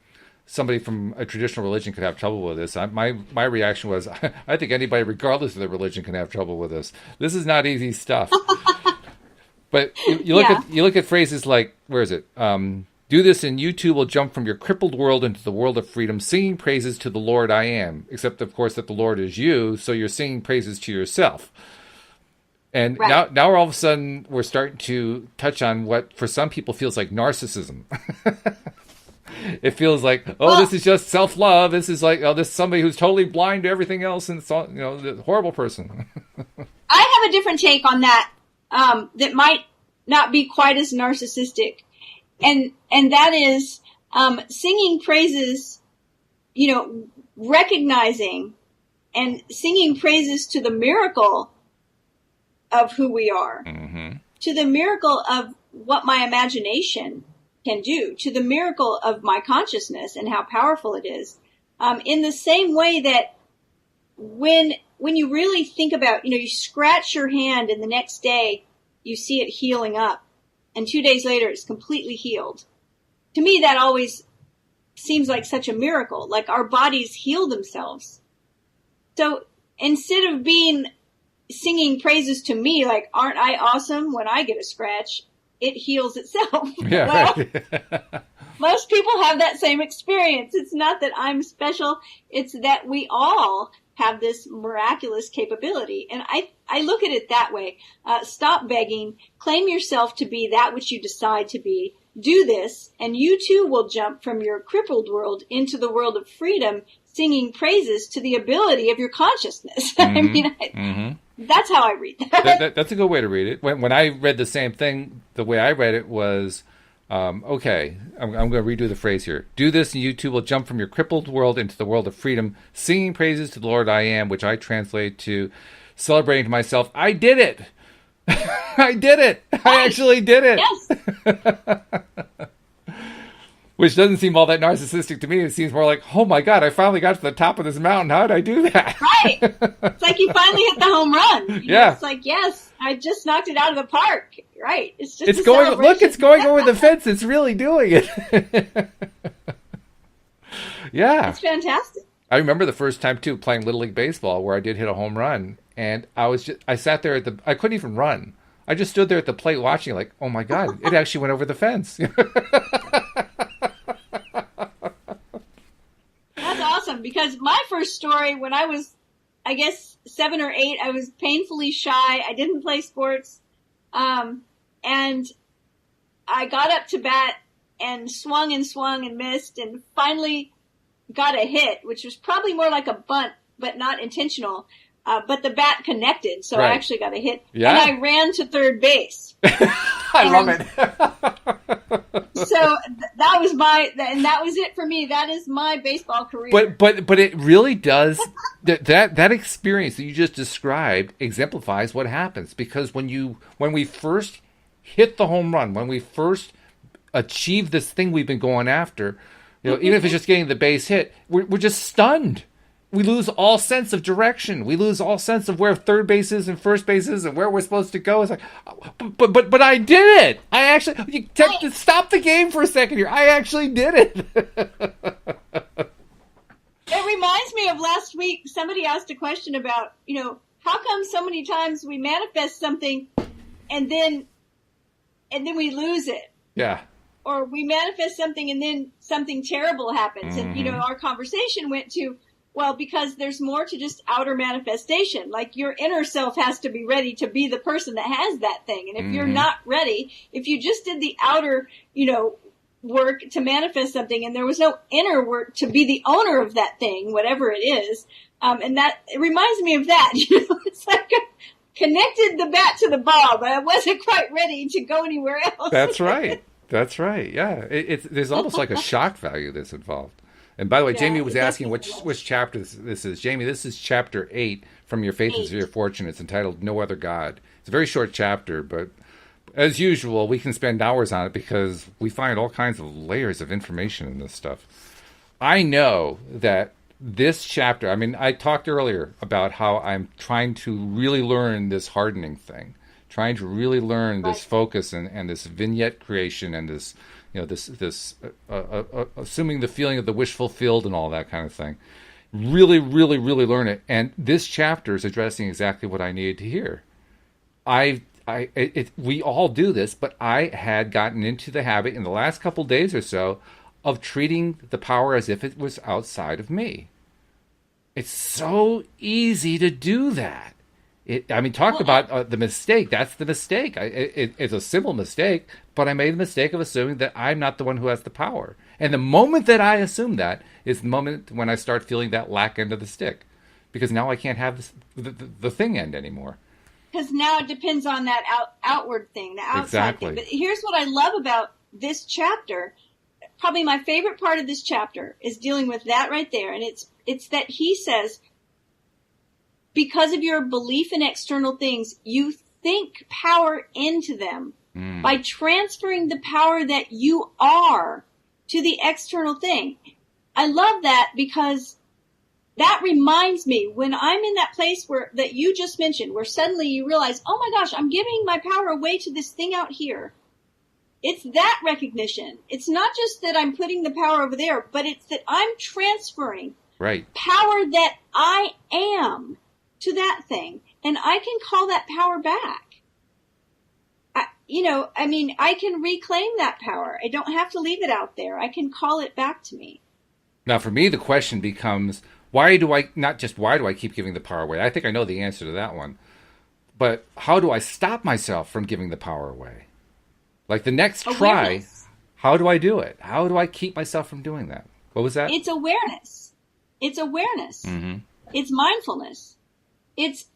somebody from a traditional religion could have trouble with this. My reaction was, I think anybody, regardless of their religion, can have trouble with this. This is not easy stuff. But you look at phrases like, where is it? Do this and you too will jump from your crippled world into the world of freedom, singing praises to the Lord I am. Except, of course, that the Lord is you, so you're singing praises to yourself. And now all of a sudden, we're starting to touch on what, for some people, feels like narcissism. It feels like, this is just self-love. This is like, this is somebody who's totally blind to everything else, and it's all, the horrible person. I have a different take on that, that might not be quite as narcissistic. And that is, singing praises, recognizing and singing praises to the miracle of who we are, to the miracle of what my imagination can do, to the miracle of my consciousness and how powerful it is. In the same way that when you really think about, you scratch your hand and the next day you see it healing up and 2 days later it's completely healed. To me, that always seems like such a miracle, like our bodies heal themselves. So instead of singing praises to me, like, aren't I awesome when I get a scratch? It heals itself. Yeah, Most people have that same experience. It's not that I'm special. It's that we all have this miraculous capability. And I look at it that way. Stop begging. Claim yourself to be that which you decide to be. Do this, and you too will jump from your crippled world into the world of freedom, singing praises to the ability of your consciousness. That's how I read that. That's a good way to read it. When I read the same thing, the way I read it was, okay, I'm going to redo the phrase here. Do this and you too will jump from your crippled world into the world of freedom, singing praises to the Lord I am, which I translate to celebrating to myself, I did it. I did it. I actually did it. Yes. Which doesn't seem all that narcissistic to me. It seems more like, oh my God, I finally got to the top of this mountain. How did I do that? Right. It's like you finally hit the home run. It's like, yes, I just knocked it out of the park. Right. It's just it's going over the fence. It's really doing it. Yeah. It's fantastic. I remember the first time too, playing Little League Baseball, where I did hit a home run, and I sat there I couldn't even run. I just stood there at the plate watching, like, oh my God, it actually went over the fence. That's awesome, because my first story, when I was, I guess, 7 or 8, I was painfully shy. I didn't play sports. And I got up to bat and swung and missed and finally got a hit, which was probably more like a bunt, but not intentional. But the bat connected, so I actually got a hit. Yeah. And I ran to third base. I love it. So that was it for me. That is my baseball career. But it really does, that experience that you just described exemplifies what happens. Because when we first hit the home run, when we first achieve this thing we've been going after, even if it's just getting the base hit, we're just stunned. We lose all sense of direction. We lose all sense of where third base is and first base is and where we're supposed to go. It's like, but I did it. I actually stop the game for a second here. I actually did it. It reminds me of last week. Somebody asked a question about, how come so many times we manifest something and then we lose it? Yeah. Or we manifest something and then something terrible happens. Mm-hmm. And, our conversation went to, well, because there's more to just outer manifestation. Like your inner self has to be ready to be the person that has that thing. And if you're not ready, if you just did the outer, work to manifest something and there was no inner work to be the owner of that thing, whatever it is, and that it reminds me of that. It's like connected the bat to the ball, but I wasn't quite ready to go anywhere else. That's right. That's right. Yeah. There's almost like a shock value that's involved. And by the way, Jamie was asking which chapter this is. Jamie, this is chapter 8 from Your Faith is Your Fortune. It's entitled No Other God. It's a very short chapter, but as usual, we can spend hours on it because we find all kinds of layers of information in this stuff. I know that this chapter, I talked earlier about how I'm trying to really learn this hardening thing, trying to really learn this focus and this vignette creation and this this assuming the feeling of the wish fulfilled and all that kind of thing. Really, really, really learn it. And this chapter is addressing exactly what I needed to hear. We all do this, but I had gotten into the habit in the last couple days or so of treating the power as if it was outside of me. It's so easy to do that. Talk about the mistake. That's the mistake. It's a simple mistake, but I made the mistake of assuming that I'm not the one who has the power. And the moment that I assume that is the moment when I start feeling that lack end of the stick, because now I can't have the thing end anymore. Because now it depends on that outward thing, the outside thing. But here's what I love about this chapter. Probably my favorite part of this chapter is dealing with that right there. And it's that he says, because of your belief in external things, you think power into them by transferring the power that you are to the external thing. I love that because that reminds me when I'm in that place that you just mentioned, where suddenly you realize, oh my gosh, I'm giving my power away to this thing out here. It's that recognition. It's not just that I'm putting the power over there, but it's that I'm transferring power that I am to that thing. And I can call that power back. I can reclaim that power. I don't have to leave it out there. I can call it back to me. Now, for me, the question becomes, why do I keep giving the power away? I think I know the answer to that one. But how do I stop myself from giving the power away? Like the next try, how do I do it? How do I keep myself from doing that? What was that? It's awareness. It's awareness. Mm-hmm. It's mindfulness. It's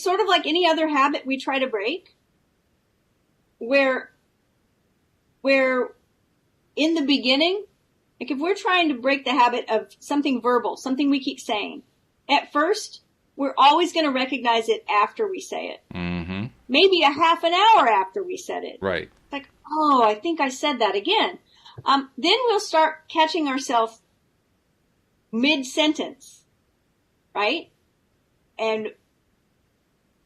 sort of like any other habit we try to break, where in the beginning, like if we're trying to break the habit of something verbal, something we keep saying, at first, we're always going to recognize it after we say it. Mm-hmm. Maybe a half an hour after we said it. Right. It's like, oh, I think I said that again. Then we'll start catching ourselves mid-sentence, right? And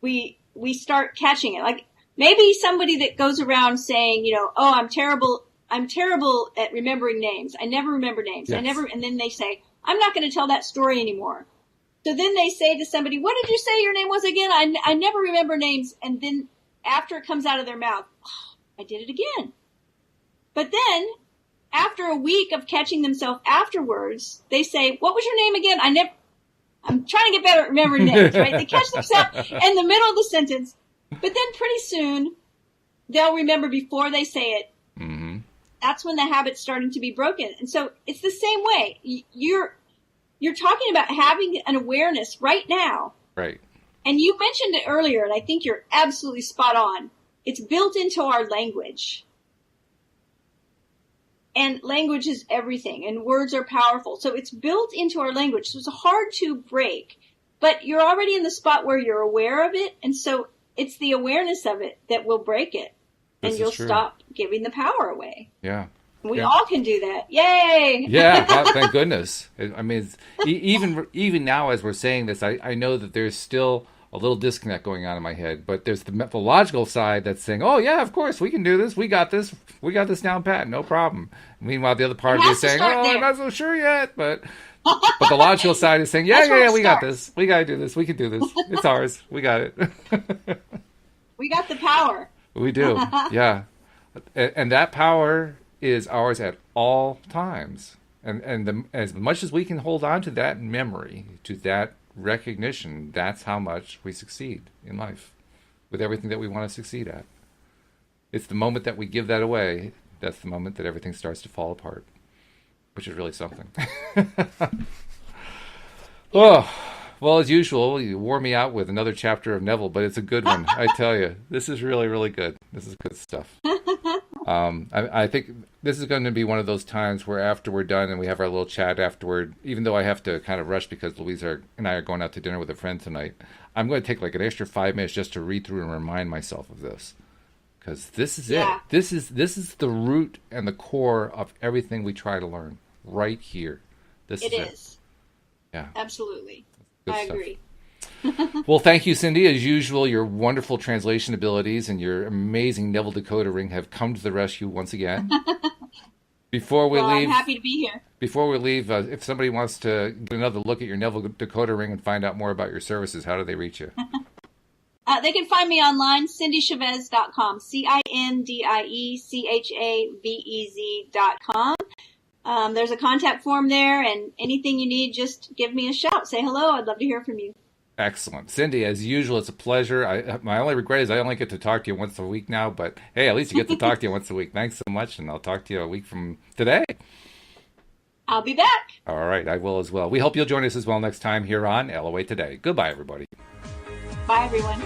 we start catching it. Like maybe somebody that goes around saying, oh, I'm terrible at remembering names. I never remember names. Yes. And then they say, I'm not going to tell that story anymore. So then they say to somebody, what did you say your name was again? I never remember names. And then after it comes out of their mouth, oh, I did it again. But then after a week of catching themselves afterwards, they say, what was your name again? I'm trying to get better at remembering names, right? They catch themselves in the middle of the sentence, but then pretty soon they'll remember before they say it. Mm-hmm. That's when the habit's starting to be broken. And so it's the same way. You're talking about having an awareness right now. Right. And you mentioned it earlier, and I think you're absolutely spot on. It's built into our language. And language is everything, and words are powerful. So it's built into our language. So it's hard to break. But you're already in the spot where you're aware of it, and so it's the awareness of it that will break it. And you'll stop giving the power away. Yeah. We all can do that. Yay! Yeah, thank goodness. I mean, even now as we're saying this, I know that there's still a little disconnect going on in my head, but there's the logical side that's saying, oh yeah, of course, we can do this. We got this down pat, no problem. Meanwhile, the other part of me is saying, I'm not so sure yet, but the logical side is saying, yeah, we got this. We got to do this. We can do this. It's ours. We got it. We got the power. We do, yeah. And that power is ours at all times. And as much as we can hold on to that memory, to that recognition, that's how much we succeed in life with everything that we want to succeed at. It's the moment that we give that away, that's the moment that everything starts to fall apart, which is really something. Oh, well, as usual, you wore me out with another chapter of Neville, but it's a good one. I tell you, this is really, really good. This is good stuff. I think this is going to be one of those times where after we're done and we have our little chat afterward, even though I have to kind of rush because Louisa and I are going out to dinner with a friend tonight, I'm going to take like an extra 5 minutes just to read through and remind myself of this. Because this is it. This is the root and the core of everything we try to learn right here. This is it. Yeah. Absolutely. Good I stuff. agree. Well, thank you, Cindie. As usual, your wonderful translation abilities and your amazing Neville decoder ring have come to the rescue once again. Before we Well, leave, I'm happy to be here. if somebody wants to get another look at your Neville Dakota ring and find out more about your services, how do they reach you? They can find me online, cindiechavez.com, CINDIECHAVEZ.com. There's a contact form there, and anything you need, just give me a shout. Say hello. I'd love to hear from you. Excellent. Cindie, as usual, it's a pleasure. My only regret is I only get to talk to you once a week now, but hey, at least you get to talk to you once a week. Thanks so much, and I'll talk to you a week from today. I'll be back. All right, I will as well. We hope you'll join us as well next time here on LOA Today. Goodbye, everybody. Bye, everyone.